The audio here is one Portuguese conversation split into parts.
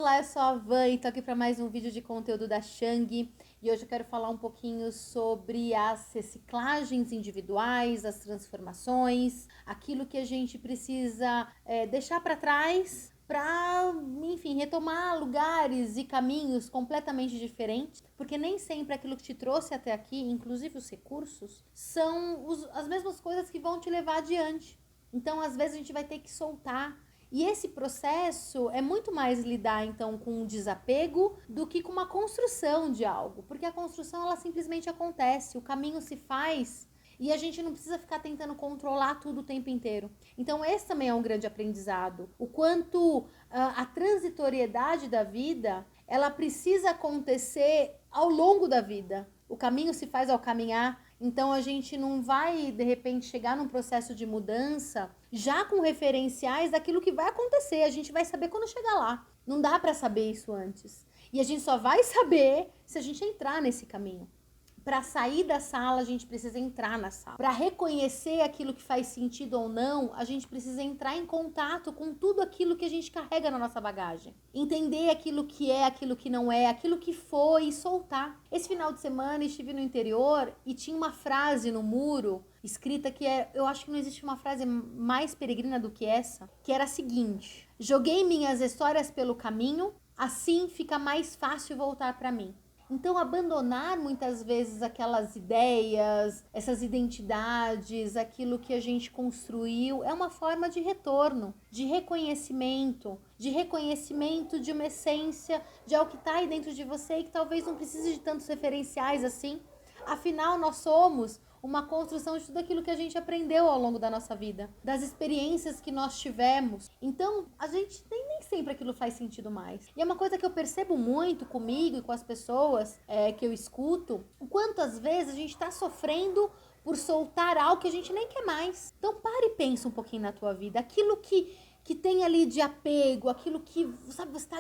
Olá, eu sou a Van e tô aqui para mais um vídeo de conteúdo da Shang. E hoje eu quero falar um pouquinho sobre as reciclagens individuais, as transformações, aquilo que a gente precisa deixar para trás para, enfim, retomar lugares e caminhos completamente diferentes, porque nem sempre aquilo que te trouxe até aqui, inclusive os recursos, são as mesmas coisas que vão te levar adiante. Então, às vezes, a gente vai ter que soltar. E esse processo é muito mais lidar, então, com um desapego do que com uma construção de algo. Porque a construção, ela simplesmente acontece, o caminho se faz e a gente não precisa ficar tentando controlar tudo o tempo inteiro. Então, esse também é um grande aprendizado. O quanto a transitoriedade da vida, ela precisa acontecer ao longo da vida. O caminho se faz ao caminhar. Então, a gente não vai, de repente, chegar num processo de mudança já com referenciais daquilo que vai acontecer. A gente vai saber quando chegar lá. Não dá para saber isso antes. E a gente só vai saber se a gente entrar nesse caminho. Para sair da sala, a gente precisa entrar na sala. Para reconhecer aquilo que faz sentido ou não, a gente precisa entrar em contato com tudo aquilo que a gente carrega na nossa bagagem. Entender aquilo que é, aquilo que não é, aquilo que foi e soltar. Esse final de semana estive no interior e tinha uma frase no muro escrita que eu acho que não existe uma frase mais peregrina do que essa, que era a seguinte: joguei minhas histórias pelo caminho, assim fica mais fácil voltar para mim. Então, abandonar muitas vezes aquelas ideias, essas identidades, aquilo que a gente construiu, é uma forma de retorno, de reconhecimento de uma essência, de algo que está aí dentro de você e que talvez não precise de tantos referenciais assim. Afinal, nós somos uma construção de tudo aquilo que a gente aprendeu ao longo da nossa vida, das experiências que nós tivemos. Então, a gente nem sempre aquilo faz sentido mais. E é uma coisa que eu percebo muito comigo e com as pessoas que eu escuto, o quantas vezes a gente está sofrendo por soltar algo que a gente nem quer mais. Então, pare e pensa um pouquinho na tua vida. Aquilo que tem ali de apego, aquilo que, sabe, você está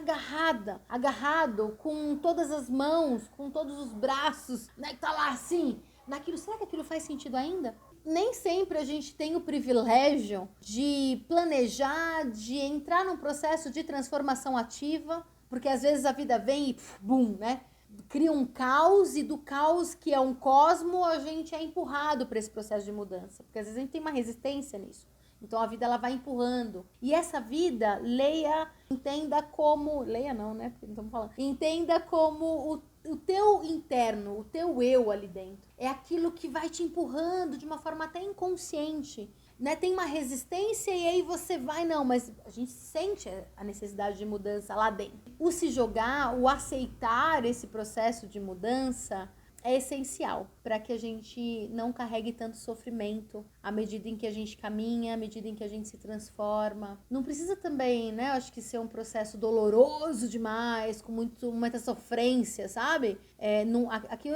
agarrado com todas as mãos, com todos os braços, né, que tá lá assim, naquilo, será que aquilo faz sentido ainda? Nem sempre a gente tem o privilégio de planejar, de entrar num processo de transformação ativa, porque às vezes a vida vem e bum, né? Cria um caos e do caos que é um cosmo, a gente é empurrado para esse processo de mudança, porque às vezes a gente tem uma resistência nisso. Então a vida ela vai empurrando. E essa vida, entenda como, leia não, né? Porque não estamos falando. Entenda como o teu interno, o teu eu ali dentro. É aquilo que vai te empurrando de uma forma até inconsciente. Né? Tem uma resistência e aí você vai, não, mas a gente sente a necessidade de mudança lá dentro. O se jogar, o aceitar esse processo de mudança é essencial para que a gente não carregue tanto sofrimento à medida em que a gente caminha, à medida em que a gente se transforma. Não precisa também, né, eu acho que ser um processo doloroso demais, com muita sofrência, sabe? Aqui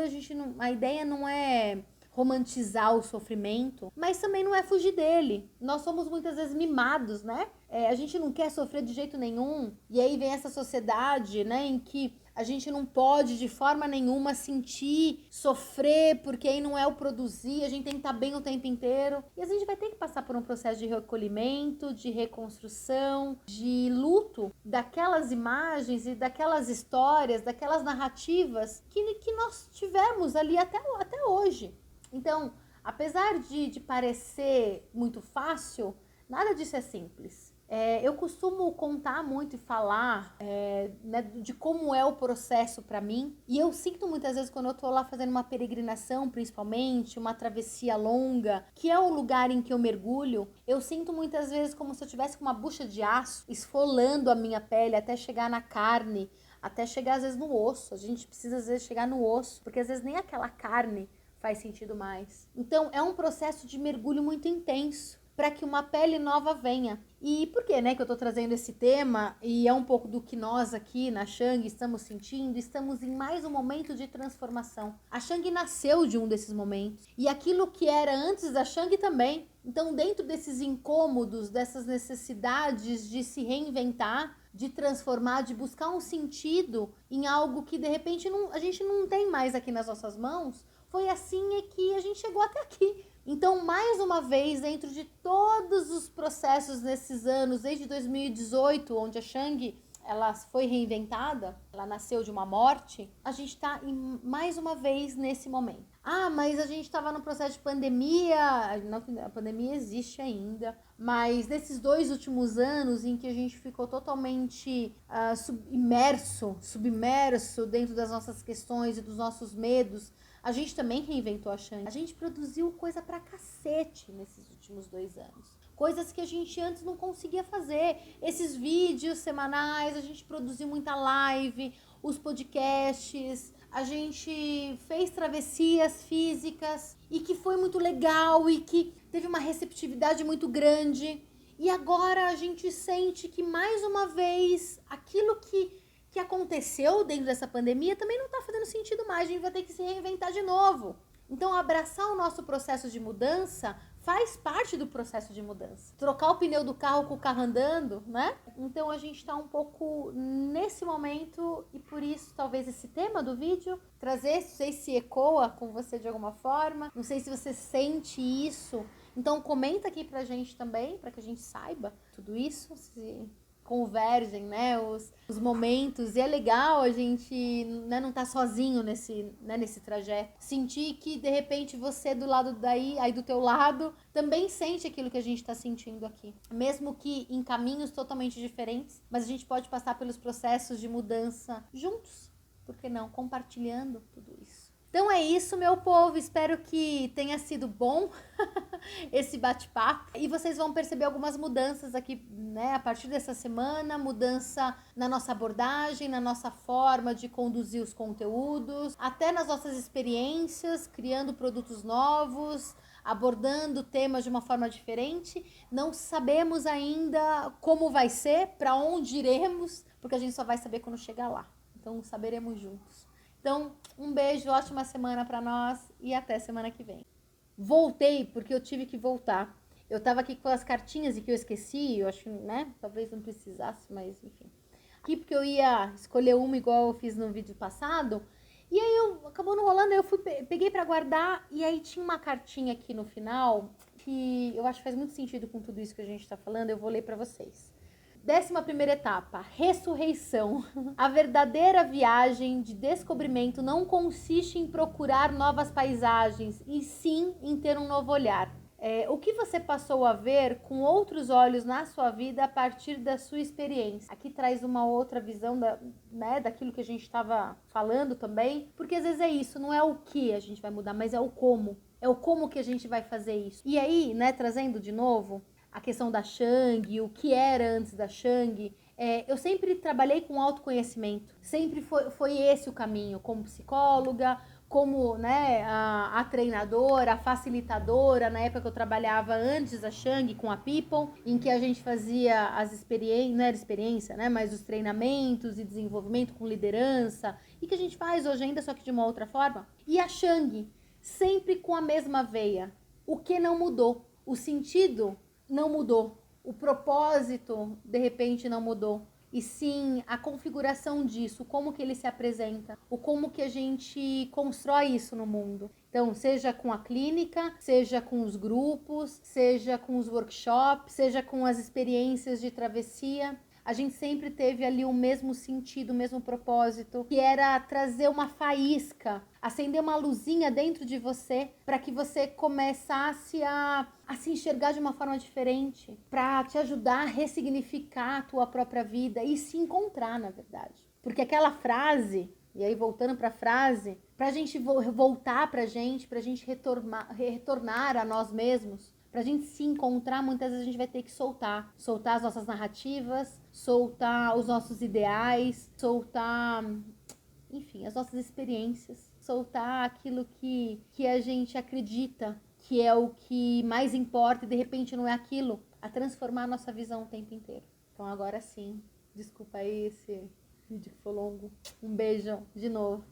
a ideia não é romantizar o sofrimento, mas também não é fugir dele. Nós somos muitas vezes mimados, né? A gente não quer sofrer de jeito nenhum, e aí vem essa sociedade, né, em que a gente não pode de forma nenhuma sentir, sofrer, porque aí não é o produzir, a gente tem que estar bem o tempo inteiro. E a gente vai ter que passar por um processo de recolhimento, de reconstrução, de luto daquelas imagens e daquelas histórias, daquelas narrativas que nós tivemos ali até hoje. Então, apesar de parecer muito fácil, nada disso é simples. Eu costumo contar muito e falar né, de como é o processo para mim. E eu sinto muitas vezes quando eu tô lá fazendo uma peregrinação, principalmente, uma travessia longa, que é o lugar em que eu mergulho, eu sinto muitas vezes como se eu tivesse com uma bucha de aço esfolando a minha pele até chegar na carne, até chegar às vezes no osso. A gente precisa às vezes chegar no osso, porque às vezes nem aquela carne faz sentido mais. Então é um processo de mergulho muito intenso para que uma pele nova venha. E por que, né, que eu tô trazendo esse tema? E é um pouco do que nós aqui na Shang estamos sentindo. Estamos em mais um momento de transformação. A Shang nasceu de um desses momentos. E aquilo que era antes da Shang também. Então, dentro desses incômodos, dessas necessidades de se reinventar, de transformar, de buscar um sentido em algo que de repente a gente não tem mais aqui nas nossas mãos, foi assim que a gente chegou até aqui. Então, mais uma vez, dentro de todos os processos nesses anos, desde 2018, onde a Shang ela foi reinventada, ela nasceu de uma morte, a gente está mais uma vez nesse momento. Ah, mas a gente estava no processo de pandemia, não, a pandemia existe ainda, mas nesses 2 últimos anos em que a gente ficou totalmente submerso dentro das nossas questões e dos nossos medos, a gente também reinventou a Shang. A gente produziu coisa pra cacete nesses últimos 2 anos. Coisas que a gente antes não conseguia fazer. Esses vídeos semanais, a gente produziu muita live, os podcasts, a gente fez travessias físicas e que foi muito legal e que teve uma receptividade muito grande. E agora a gente sente que mais uma vez aquilo que aconteceu dentro dessa pandemia também não está fazendo sentido mais, a gente vai ter que se reinventar de novo. Então, abraçar o nosso processo de mudança faz parte do processo de mudança. Trocar o pneu do carro com o carro andando, né? Então, a gente está um pouco nesse momento e por isso, talvez esse tema do vídeo, trazer, não sei se ecoa com você de alguma forma, não sei se você sente isso. Então, comenta aqui pra gente também, para que a gente saiba tudo isso, se convergem, né, os momentos, e é legal a gente, né, não tá sozinho nesse trajeto, sentir que de repente você do lado aí do teu lado, também sente aquilo que a gente tá sentindo aqui, mesmo que em caminhos totalmente diferentes, mas a gente pode passar pelos processos de mudança juntos, por que não, compartilhando tudo isso. Então é isso, meu povo, espero que tenha sido bom esse bate-papo. E vocês vão perceber algumas mudanças aqui, né, a partir dessa semana, mudança na nossa abordagem, na nossa forma de conduzir os conteúdos, até nas nossas experiências, criando produtos novos, abordando temas de uma forma diferente. Não sabemos ainda como vai ser, para onde iremos, porque a gente só vai saber quando chegar lá. Então saberemos juntos. Então, um beijo, ótima semana para nós e até semana que vem. Voltei porque eu tive que voltar. Eu tava aqui com as cartinhas e que eu esqueci, eu acho, né? Talvez não precisasse, mas enfim. Aqui porque eu ia escolher uma igual eu fiz no vídeo passado. E aí acabou não rolando, eu peguei para guardar e aí tinha uma cartinha aqui no final que eu acho que faz muito sentido com tudo isso que a gente tá falando, eu vou ler para vocês. 11ª etapa, ressurreição. A verdadeira viagem de descobrimento não consiste em procurar novas paisagens, e sim em ter um novo olhar. O que você passou a ver com outros olhos na sua vida a partir da sua experiência? Aqui traz uma outra visão daquilo que a gente estava falando também, porque às vezes é isso, não é o que a gente vai mudar, mas é o como. É o como que a gente vai fazer isso. E aí, né, trazendo de novo a questão da Shang, o que era antes da Shang, eu sempre trabalhei com autoconhecimento, sempre foi esse o caminho, como psicóloga, como, né, a treinadora, a facilitadora, na época que eu trabalhava antes da Shang com a People, em que a gente fazia as experiências, não era experiência, né, mas os treinamentos e desenvolvimento com liderança, e que a gente faz hoje ainda, só que de uma outra forma. E a Shang, sempre com a mesma veia. O que não mudou? O sentido não mudou, o propósito de repente não mudou, e sim a configuração disso, como que ele se apresenta, o como que a gente constrói isso no mundo. Então, seja com a clínica, seja com os grupos, seja com os workshops, seja com as experiências de travessia, a gente sempre teve ali o mesmo sentido, o mesmo propósito, que era trazer uma faísca, acender uma luzinha dentro de você, para que você começasse a se enxergar de uma forma diferente, para te ajudar a ressignificar a tua própria vida e se encontrar, na verdade. Porque aquela frase, e aí voltando para a frase, para a gente voltar para a gente retornar a nós mesmos, pra gente se encontrar, muitas vezes a gente vai ter que soltar as nossas narrativas, soltar os nossos ideais, soltar, enfim, as nossas experiências, soltar aquilo que a gente acredita que é o que mais importa e de repente não é aquilo, a transformar a nossa visão o tempo inteiro. Então agora sim, desculpa aí esse vídeo que foi longo. Um beijo de novo.